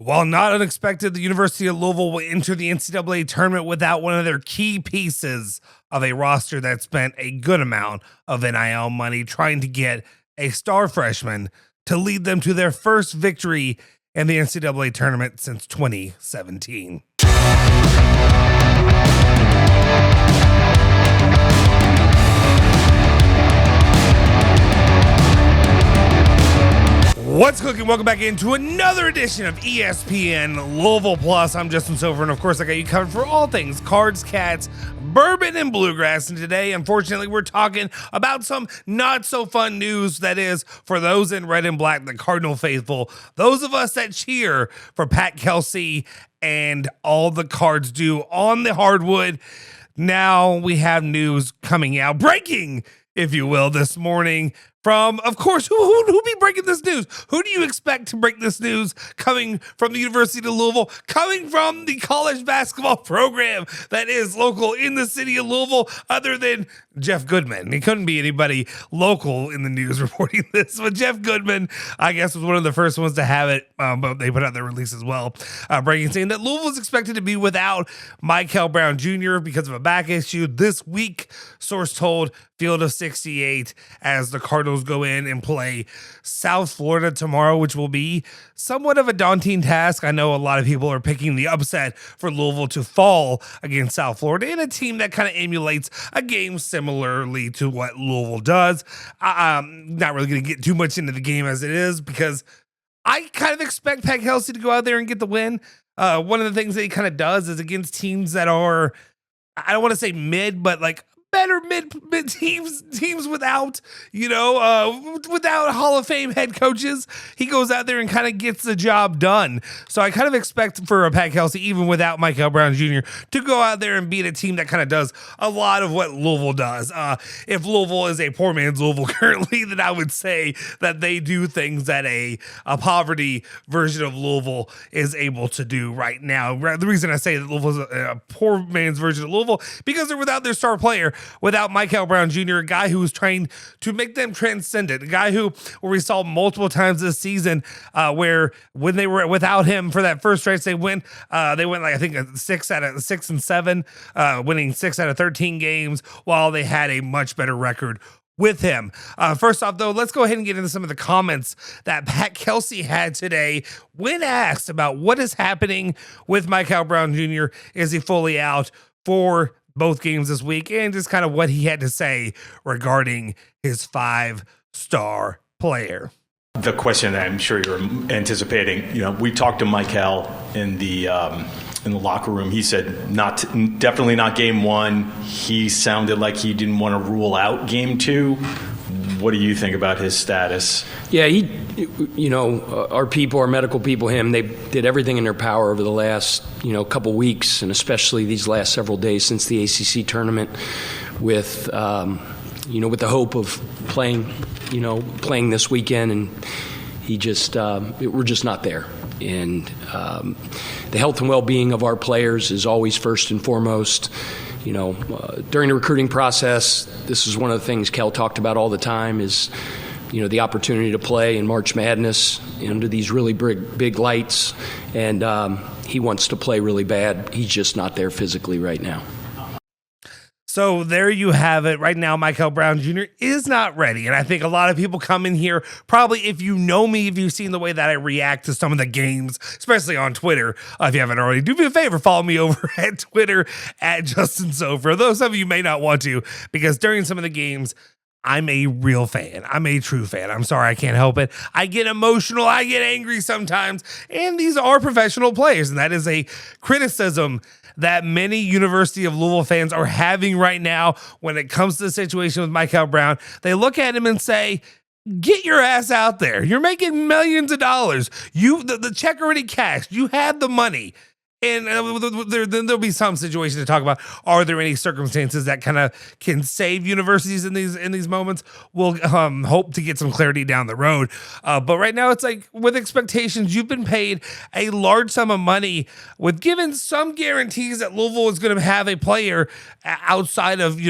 While not unexpected, the University of Louisville will enter the NCAA tournament without one of their key pieces of a roster that spent a good amount of NIL money trying to get a star freshman to lead them to their first victory in the NCAA tournament since 2017. What's cooking? Welcome back into another edition of ESPN Louisville Plus. I'm Justin Silver, and of course I got you covered for all things Cards, Cats, Bourbon, and Bluegrass. And today, unfortunately, we're talking about some not so fun news. That is, for those in red and black, the Cardinal faithful, those of us that cheer for Pat Kelsey and all the Cards do on the hardwood. Now we have news coming out, breaking, if you will, this morning from, of course, who be breaking this news? Who do you expect to break this news coming from the University of Louisville, coming from the college basketball program that is local in the city of Louisville, other than Jeff Goodman? It couldn't be anybody local in the news reporting this, but Jeff Goodman, I guess, was one of the first ones to have it, but they put out their release as well, breaking, saying that Louisville is expected to be without Mikel Brown Jr. because of a back issue this week. Source told Field of 68 as the Cardinals go in and play South Florida tomorrow, which will be somewhat of a daunting task. I know a lot of people are picking the upset for Louisville to fall against South Florida in a team that kind of emulates a game similarly to what Louisville does. I'm not really going to get too much into the game as it is because I kind of expect Pat Kelsey to go out there and get the win. One of the things that he kind of does is against teams that are, I don't want to say mid, but like better mid teams without, without Hall of Fame head coaches. He goes out there and kind of gets the job done. So I kind of expect for a Pat Kelsey, even without Mikel Brown Jr., to go out there and beat a team that kind of does a lot of what Louisville does. If Louisville is a poor man's Louisville currently, then I would say that they do things that a poverty version of Louisville is able to do right now. The reason I say that Louisville is a poor man's version of Louisville, because they're without their star player, without Mikel Brown Jr., a guy who was trying to make them transcendent, a guy where we saw multiple times this season where when they were without him for that first race, they went like, I think 6 and 7, winning 6 out of 13 games, while they had a much better record with him. First off, though, let's go ahead and get into some of the comments that Pat Kelsey had today when asked about what is happening with Mikel Brown Jr. Is he fully out for both games this week, and just kind of what he had to say regarding his 5-star player. The question that I'm sure you're anticipating, we talked to Mikel in the locker room. He said definitely not game 1. He sounded like he didn't want to rule out game 2. What do you think about his status? Yeah, our people, our medical people, they did everything in their power over the last, couple weeks, and especially these last several days since the ACC tournament, with the hope of playing this weekend, and we're just not there. And the health and well-being of our players is always first and foremost. During the recruiting process, this is one of the things Kel talked about all the time is, the opportunity to play in March Madness under these really big lights. And he wants to play really bad. He's just not there physically right now. So there you have it. Right now, Mikel Brown Jr. is not ready. And I think a lot of people come in here, probably if you know me, if you've seen the way that I react to some of the games, especially on Twitter, if you haven't already, do me a favor, follow me over at Twitter at Justin Sofer. Those of you may not want to, because during some of the games, I'm a real fan. I'm a true fan. I'm sorry, I can't help it. I get emotional. I get angry sometimes. And these are professional players. And that is a criticism that many University of Louisville fans are having right now when it comes to the situation with Mikel Brown. They look at him and say, get your ass out there. You're making millions of dollars. The check already cashed. You had the money. And there'll be some situation to talk about. Are there any circumstances that kind of can save universities in these moments? We'll hope to get some clarity down the road. But right now, it's like with expectations, you've been paid a large sum of money with given some guarantees that Louisville is going to have a player outside of,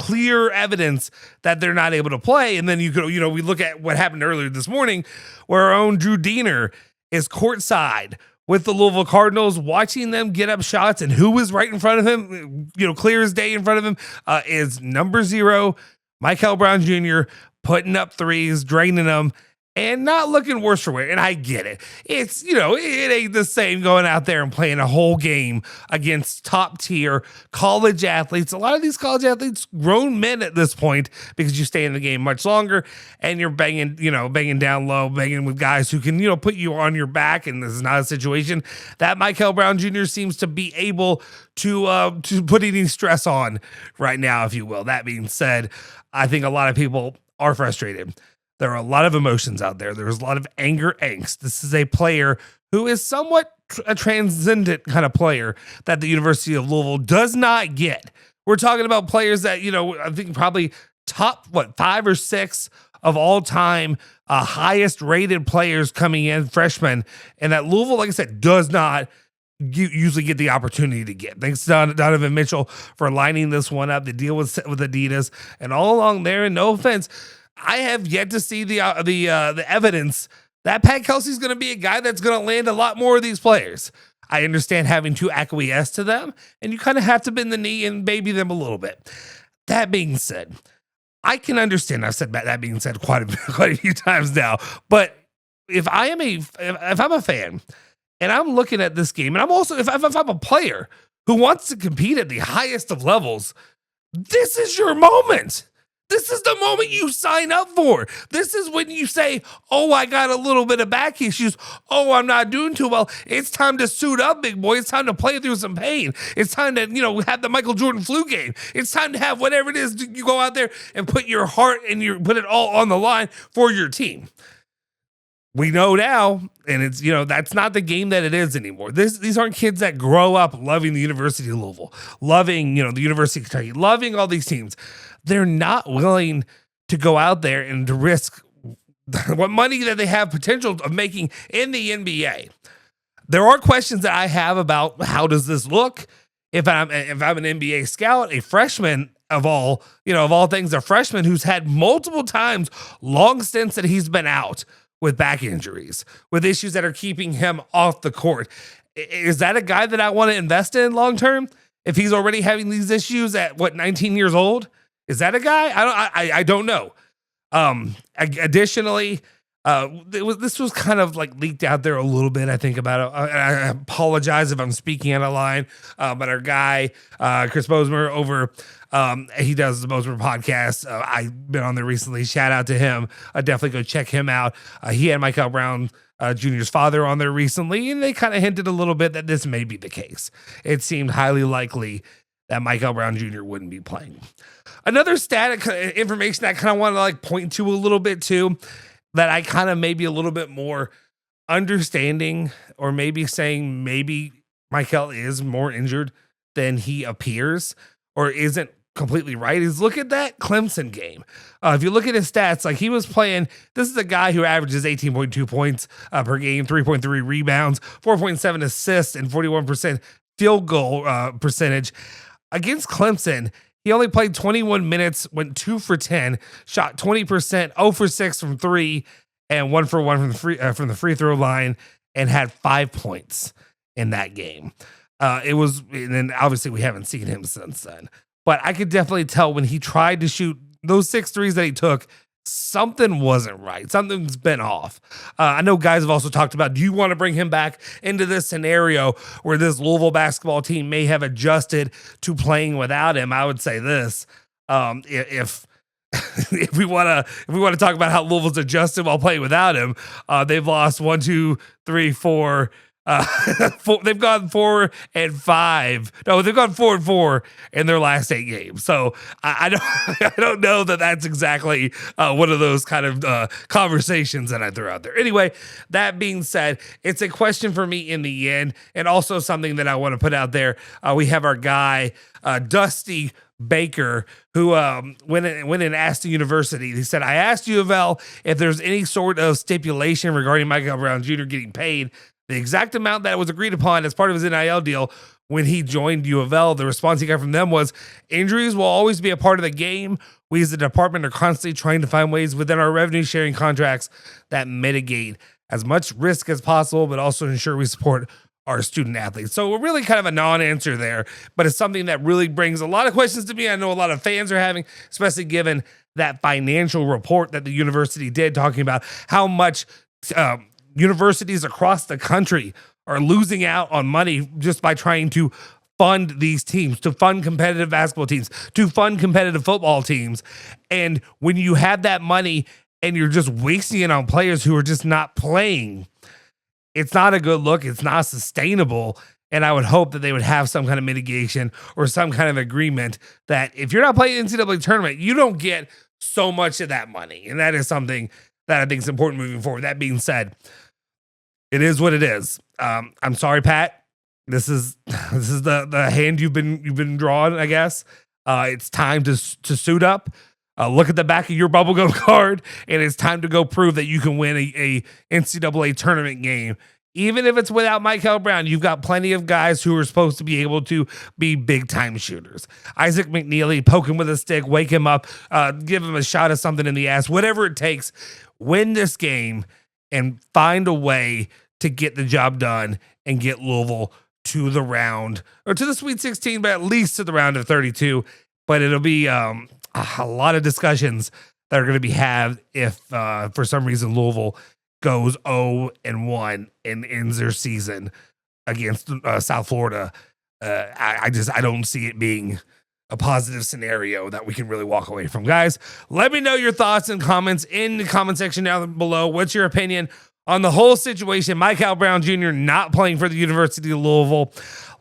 clear evidence that they're not able to play. And then we look at what happened earlier this morning where our own Drew Diener is courtside with the Louisville Cardinals, watching them get up shots and who was right in front of him, clear as day in front of him, is number 0, Mikel Brown Jr., putting up threes, draining them, and not looking worse for wear. And I get it. It's, it ain't the same going out there and playing a whole game against top tier college athletes. A lot of these college athletes, grown men at this point, because you stay in the game much longer and you're banging down low, banging with guys who can, put you on your back. And this is not a situation that Mikel Brown Jr. seems to be able to put any stress on right now, if you will. That being said, I think a lot of people are frustrated. There are a lot of emotions out there. There's a lot of anger, angst. This is a player who is somewhat a transcendent kind of player that the University of Louisville does not get. We're talking about players that, I think probably top, 5 or 6 of all time, highest rated players coming in, freshmen, and that Louisville, like I said, does not usually get the opportunity to get. Thanks to Donovan Mitchell for lining this one up, the deal with Adidas, and all along there, and no offense, I have yet to see the evidence that Pat Kelsey's going to be a guy that's going to land a lot more of these players. I understand having to acquiesce to them, and you kind of have to bend the knee and baby them a little bit. That being said, I can understand. I've said that being said quite a few times now. But if I'm a fan and I'm looking at this game, and I'm also if I'm a player who wants to compete at the highest of levels, this is your moment. This is the moment you sign up for. This is when you say, oh, I got a little bit of back issues. Oh, I'm not doing too well. It's time to suit up, big boy. It's time to play through some pain. It's time to, have the Michael Jordan flu game. It's time to have whatever it is. You go out there and put your heart and put it all on the line for your team. We know now, and it's, that's not the game that it is anymore. These aren't kids that grow up loving the University of Louisville, loving, the University of Kentucky, loving all these teams. They're not willing to go out there and to risk what money that they have potential of making in the NBA. There are questions that I have about how does this look if I'm an NBA scout, a freshman of all things, a freshman who's had multiple times long stints that he's been out with back injuries, with issues that are keeping him off the court. Is that a guy that I want to invest in long term? If he's already having these issues at 19 years old? Is that a guy? I don't know. Additionally, this was kind of like leaked out there a little bit. I think about it. I apologize if I'm speaking out of line, but our guy, Chris Bosmer over, he does the Bosmer podcast. I've been on there recently. Shout out to him. Definitely go check him out. He had Mikel Brown Jr.'s father on there recently, and they kind of hinted a little bit that this may be the case. It seemed highly likely that Mikel Brown Jr. wouldn't be playing. Another stat information that I kind of want to point to a little bit too, that I kind of maybe a little bit more understanding, or maybe saying maybe Mikel is more injured than he appears or isn't completely right, is look at that Clemson game. If you look at his stats, he was playing, this is a guy who averages 18.2 points per game, 3.3 rebounds, 4.7 assists, and 41% field goal percentage. Against Clemson, he only played 21 minutes, went 2 for 10, shot 20%, 0 for 6 from 3, and 1 for 1 from the free throw line, and had 5 points in that game. And then obviously we haven't seen him since then. But I could definitely tell when he tried to shoot those 6 threes that he took, something wasn't right. Something's been off. I know guys have also talked about, do you want to bring him back into this scenario where this Louisville basketball team may have adjusted to playing without him? I would say this. If we want to talk about how Louisville's adjusted while playing without him, they've lost 1, 2, 3, 4. They've gone 4 and 5. No, they've gone 4 and 4 in their last 8 games. So I don't know that that's exactly one of those kind of conversations that I threw out there. Anyway, that being said, it's a question for me in the end, and also something that I want to put out there. We have our guy, Dusty Baker, who went and asked the university. He said, I asked U of L if there's any sort of stipulation regarding Mikel Brown Jr. getting paid the exact amount that was agreed upon as part of his NIL deal when he joined U of L. The response he got from them was, injuries will always be a part of the game. We as a department are constantly trying to find ways within our revenue sharing contracts that mitigate as much risk as possible, but also ensure we support our student athletes. So we're really kind of a non-answer there, but it's something that really brings a lot of questions to me. I know a lot of fans are having, especially given that financial report that the university did, talking about how much universities across the country are losing out on money just by trying to fund these teams, to fund competitive basketball teams, to fund competitive football teams. And when you have that money and you're just wasting it on players who are just not playing, it's not a good look. It's not sustainable. And I would hope that they would have some kind of mitigation or some kind of agreement that if you're not playing NCAA tournament, you don't get so much of that money. And that is something that I think is important moving forward. That being said, it is what it is. I'm sorry, Pat. This is the hand you've been drawn, I guess. It's time to suit up. Look at the back of your bubblegum card, and it's time to go prove that you can win a NCAA tournament game. Even if it's without Mikel Brown, you've got plenty of guys who are supposed to be able to be big-time shooters. Isaac McNeely, poke him with a stick, wake him up, give him a shot of something in the ass, whatever it takes. Win this game and find a way to get the job done and get Louisville to the round, or to the Sweet 16, but at least to the round of 32. But it'll be a lot of discussions that are going to be had if for some reason Louisville goes 0-1 and ends their season against South Florida. I don't see it being a positive scenario that we can really walk away from. Guys, let me know your thoughts and comments in the comment section down below. What's your opinion on the whole situation? Mikel Brown Jr. not playing for the University of Louisville.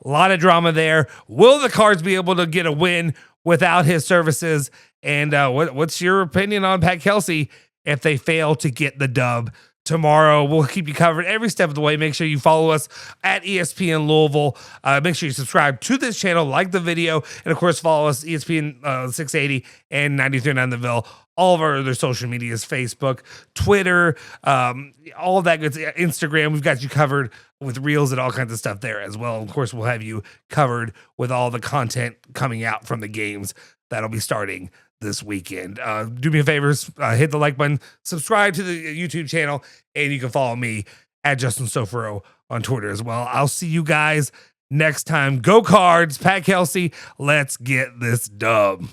A lot of drama there. Will the Cards be able to get a win without his services? And what's your opinion on Pat Kelsey if they fail to get the dub tomorrow? We'll keep you covered every step of the way. Make sure you follow us at ESPN Louisville. Make sure you subscribe to this channel, like the video, and of course follow us ESPN 680 and 93.9 The Ville. All of our other social medias, Facebook, Twitter, all of that good, Instagram. We've got you covered with reels and all kinds of stuff there as well. Of course, we'll have you covered with all the content coming out from the games that'll be starting this weekend. Do me a favor, hit the like button, subscribe to the YouTube channel, and you can follow me at Justin Soforo on Twitter as well. I'll see you guys next time. Go Cards, Pat Kelsey. Let's get this dub.